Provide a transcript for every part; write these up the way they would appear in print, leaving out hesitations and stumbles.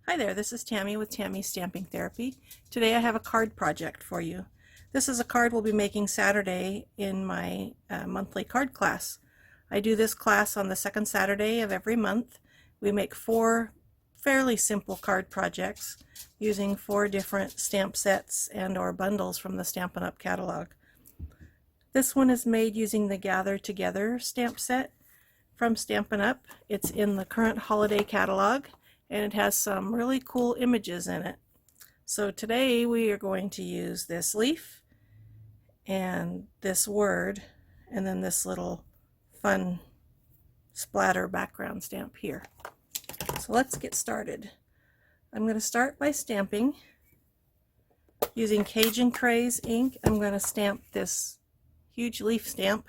Hi there, this is Tammy with Tammy's Stamping Therapy. Today I have a card project for you. This is a card we'll be making Saturday in my monthly card class. I do this class on the second Saturday of every month. We make 4 fairly simple card projects using 4 different stamp sets and or bundles from the Stampin' Up! Catalog. This one is made using the Gather Together stamp set from Stampin' Up! It's in the current holiday catalog, and it has some really cool images in it. So today we are going to use this leaf and this word and then this little fun splatter background stamp here. So let's get started. I'm going to start by stamping using Cajun Craze ink. I'm going to stamp this huge leaf stamp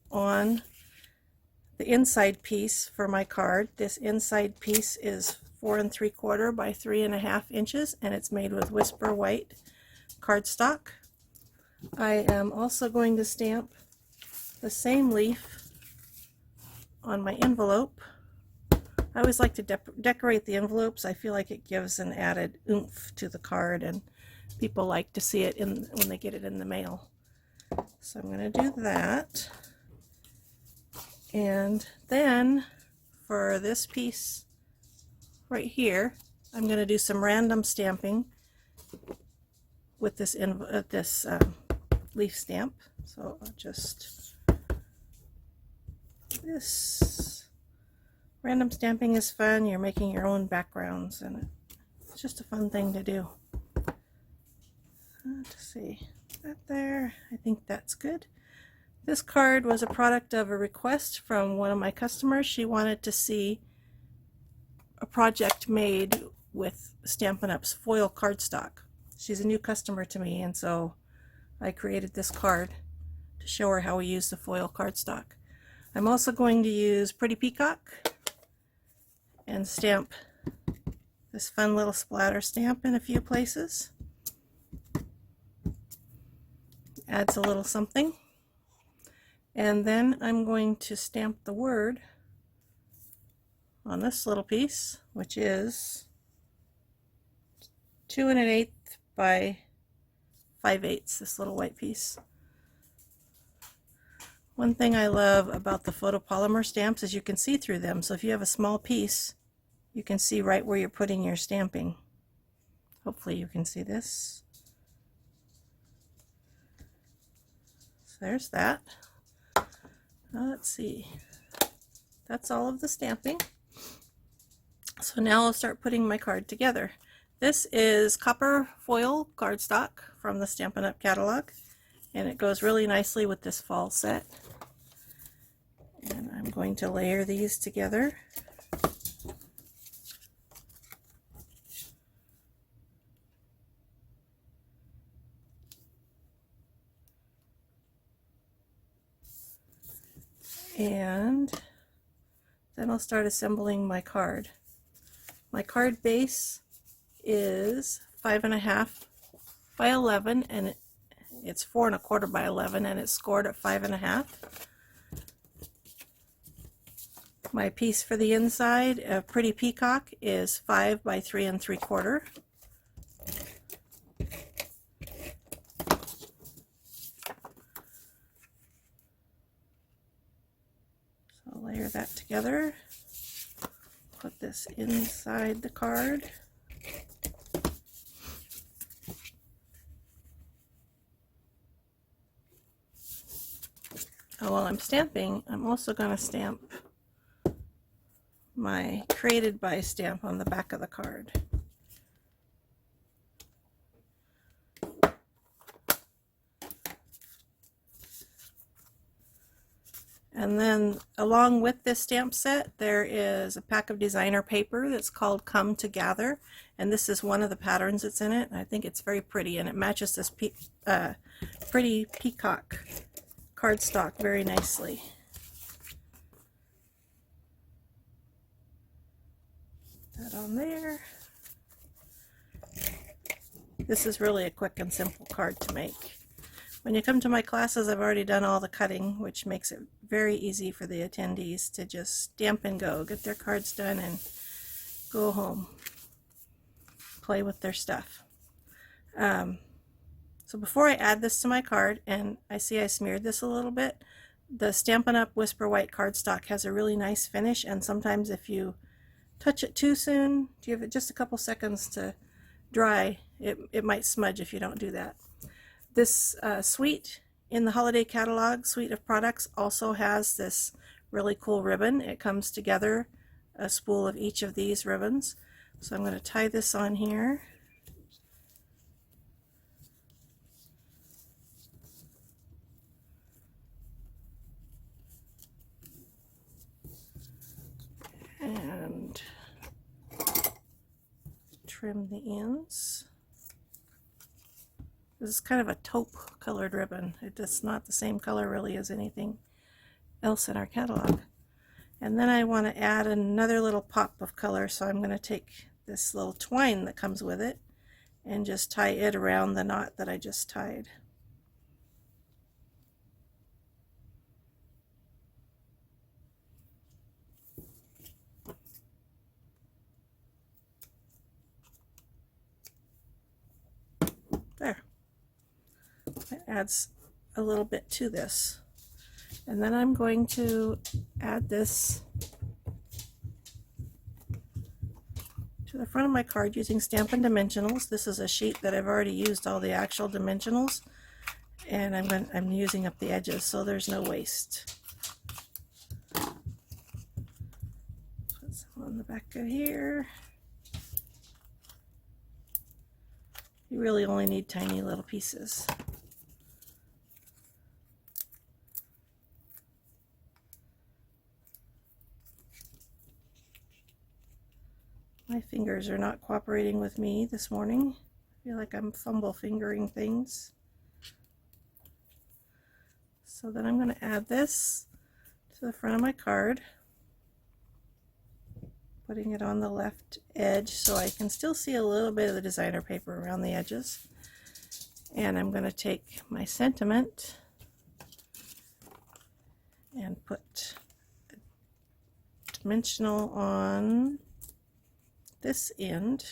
on the inside piece for my card. This inside piece is 4 3/4 by 3.5 inches, and it's made with Whisper White cardstock. I am also going to stamp the same leaf on my envelope. I always like to decorate the envelopes. I feel like it gives an added oomph to the card, and people like to see it when they get it in the mail. So I'm going to do that. And then for this piece right here, I'm going to do some random stamping with this leaf stamp. So I'll just this random stamping is fun. You're making your own backgrounds, and it's just a fun thing to do. Let's see that there. I think that's good. This card was a product of a request from one of my customers. She wanted to see a project made with Stampin' Up's foil cardstock. She's a new customer to me, and so I created this card to show her how we use the foil cardstock. I'm also going to use Pretty Peacock and stamp this fun little splatter stamp in a few places. Adds a little something. And then I'm going to stamp the word on this little piece, which is 2 1/8 by 5/8, this little white piece. One thing I love about the photopolymer stamps is you can see through them. So if you have a small piece, you can see right where you're putting your stamping. Hopefully you can see this. So there's that. Let's see, that's all of the stamping. So now I'll start putting my card together. This is copper foil cardstock from the Stampin' Up! Catalog, and it goes really nicely with this fall set. And I'm going to layer these together. And then I'll start assembling my card. My card base is 5.5 by 11, and it's 4 1/4 by 11, and it's scored at 5.5. My piece for the inside of Pretty Peacock is 5 by 3 3/4. I'll layer that together, put this inside the card. While I'm stamping, I'm also going to stamp my Created By stamp on the back of the card. And then along with this stamp set, there is a pack of designer paper that's called Come to Gather, and this is one of the patterns that's in it. I think it's very pretty, and it matches this Pretty Peacock cardstock very nicely. That on there. This is really a quick and simple card to make. When you come to my classes, I've already done all the cutting, which makes it very easy for the attendees to just stamp and go, get their cards done, and go home, play with their stuff. So before I add this to my card, and I see I smeared this a little bit, the Stampin' Up! Whisper White cardstock has a really nice finish, and sometimes if you touch it too soon, give it just a couple seconds to dry, it might smudge if you don't do that. This suite in the holiday catalog, suite of products, also has this really cool ribbon. It comes together, a spool of each of these ribbons. So I'm going to tie this on here. And trim the ends. This is kind of a taupe colored ribbon. It's not the same color really as anything else in our catalog. And then I want to add another little pop of color, so I'm going to take this little twine that comes with it and just tie it around the knot that I just tied. There. It adds a little bit to this. And then I'm going to add this to the front of my card using Stampin' Dimensionals. This is a sheet that I've already used all the actual dimensionals, and I'm using up the edges so there's no waste. Put some on the back of here. You really only need tiny little pieces. My fingers are not cooperating with me this morning. I feel like I'm fumble fingering things. So then I'm going to add this to the front of my card, putting it on the left edge so I can still see a little bit of the designer paper around the edges. And I'm going to take my sentiment and put a dimensional on this end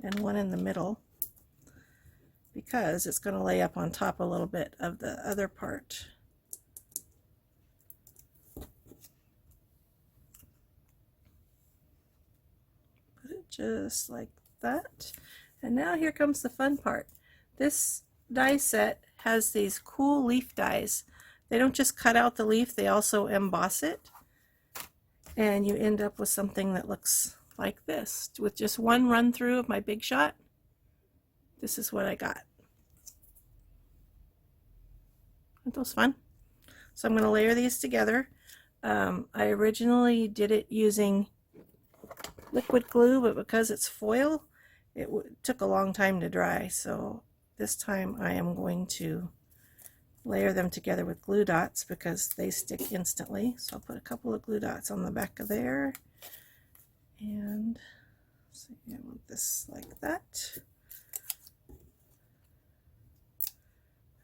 and one in the middle, because it's going to lay up on top a little bit of the other part. Put it just like that. And now here comes the fun part. This die set has these cool leaf dies. They don't just cut out the leaf, they also emboss it. And you end up with something that looks like this. With just one run through of my Big Shot, this is what I got. Aren't those fun? So I'm going to layer these together. I originally did it using liquid glue, but because it's foil, it took a long time to dry. So this time I am going to layer them together with glue dots because they stick instantly. So I'll put a couple of glue dots on the back of there. And so I want this like that.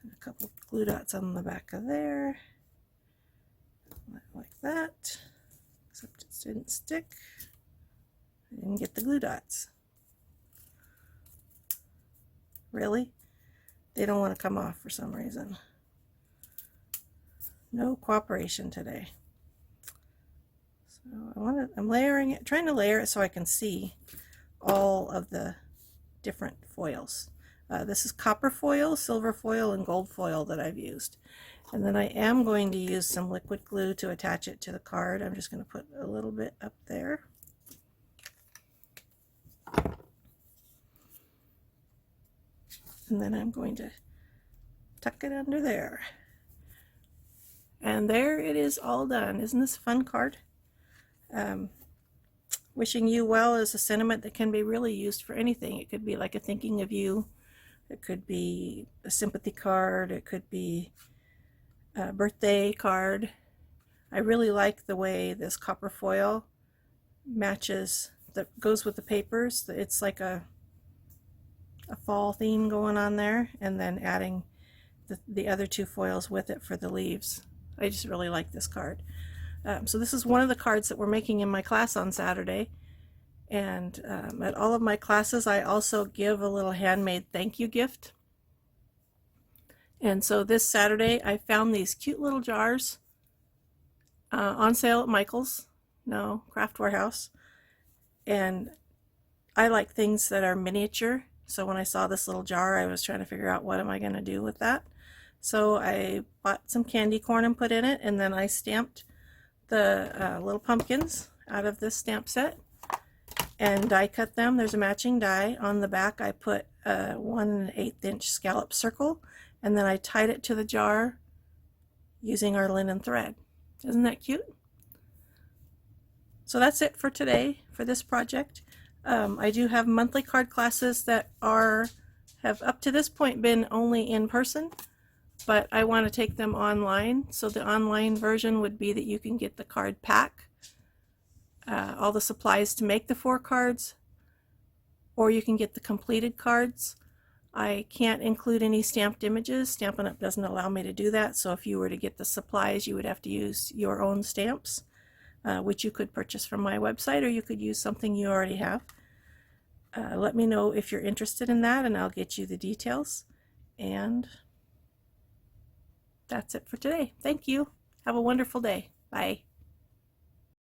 And a couple of glue dots on the back of there. Like that. Except it didn't stick. I didn't get the glue dots. Really? They don't want to come off for some reason. No cooperation today. So I'm layering it, trying to layer it so I can see all of the different foils. This is copper foil, silver foil, and gold foil that I've used. And then I am going to use some liquid glue to attach it to the card. I'm just going to put a little bit up there. And then I'm going to tuck it under there. And there it is, all done. Isn't this a fun card? Wishing you well is a sentiment that can be really used for anything. It could be like a thinking of you. It could be a sympathy card. It could be a birthday card. I really like the way this copper foil matches, that goes with the papers. It's like a fall theme going on there, and then adding the other two foils with it for the leaves. I just really like this card. So this is one of the cards that we're making in my class on Saturday, And at all of my classes, I also give a little handmade thank you gift. And so this Saturday, I found these cute little jars on sale at Michael's, no, Craft Warehouse. And I like things that are miniature. So when I saw this little jar, I was trying to figure out what am I going to do with that. So I bought some candy corn and put in it, and then I stamped the little pumpkins out of this stamp set and die cut them. There's a matching die. On the back I put a 1/8 inch scallop circle, and then I tied it to the jar using our linen thread. Isn't that cute? So that's it for today for this project. I do have monthly card classes that have up to this point been only in person, but I want to take them online. So the online version would be that you can get the card pack, all the supplies to make the 4 cards, or you can get the completed cards. I can't include any stamped images. Stampin' Up! Doesn't allow me to do that, so if you were to get the supplies, you would have to use your own stamps, which you could purchase from my website, or you could use something you already have. Let me know if you're interested in that, and I'll get you the details. And that's it for today. Thank you. Have a wonderful day. Bye.